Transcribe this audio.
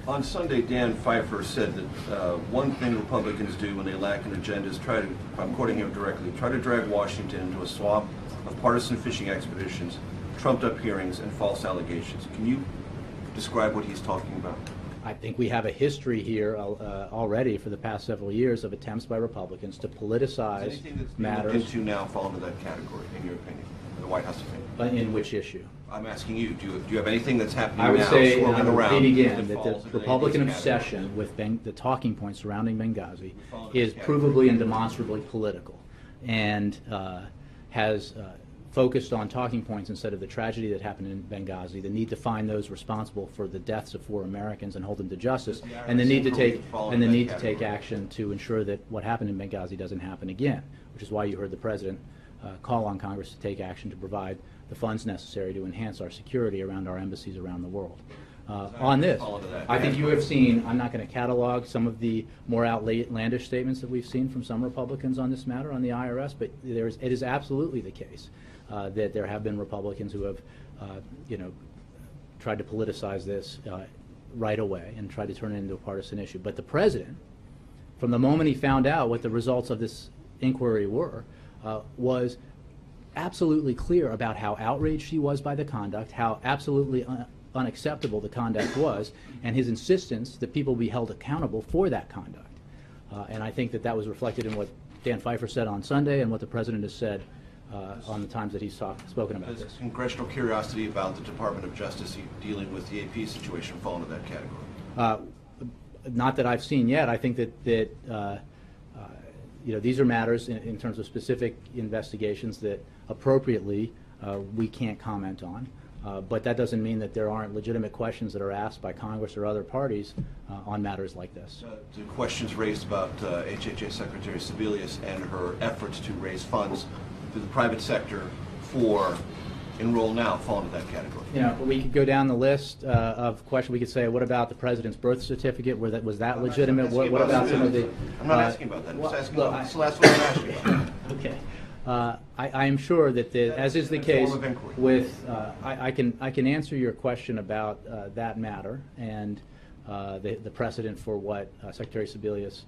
On Sunday, Dan Pfeiffer said that one thing Republicans do when they lack an agenda is try to, I'm quoting him directly, try to drag Washington into a swamp of partisan fishing expeditions, trumped-up hearings, and false allegations. Can you describe what he's talking about? I think we have a history here already for the past several years of attempts by Republicans to politicize Does anything that's matters. being looked into now fall into that category, in your opinion, in the White House opinion? In which issue? I'm asking you, do you have anything that's happening I would now say, swirling and I would around repeat again, that that falls the into Republican any of these obsession with the talking points surrounding Benghazi fall into is this provably and demonstrably political, and has focused on talking points instead of the tragedy that happened in Benghazi, the need to find those responsible for the deaths of 4 Americans and hold them to justice, and the need to take action to ensure that what happened in Benghazi doesn't happen again, which is why you heard the President call on Congress to take action to provide the funds necessary to enhance our security around our embassies around the world. On this, I think you have seen, I'm not going to catalog some of the more outlandish statements that we've seen from some Republicans on this matter on the IRS, but it is absolutely the case that there have been Republicans who have tried to politicize this right away and tried to turn it into a partisan issue. But the President, from the moment he found out what the results of this inquiry were, was absolutely clear about how outraged he was by the conduct, how absolutely unacceptable the conduct was, and his insistence that people be held accountable for that conduct. And I think that that was reflected in what Dan Pfeiffer said on Sunday and what the President has said on the times that he's spoken about Does this. congressional curiosity about the Department of Justice dealing with the AP situation fall into that category? Not that I've seen yet. I think that these are matters in terms of specific investigations that appropriately we can't comment on. But that doesn't mean that there aren't legitimate questions that are asked by Congress or other parties on matters like this. The questions raised about HHS Secretary Sebelius and her efforts to raise funds through the private sector for Enroll Now fall into that category? We could go down the list of questions. We could say, what about the President's birth certificate? Was that legitimate? What about some of the... I'm not asking about that. I'm just asking about that's the last one I'm asking about. Okay. I am sure that, as is the case with, I can answer your question about that matter and the precedent for what Secretary Sebelius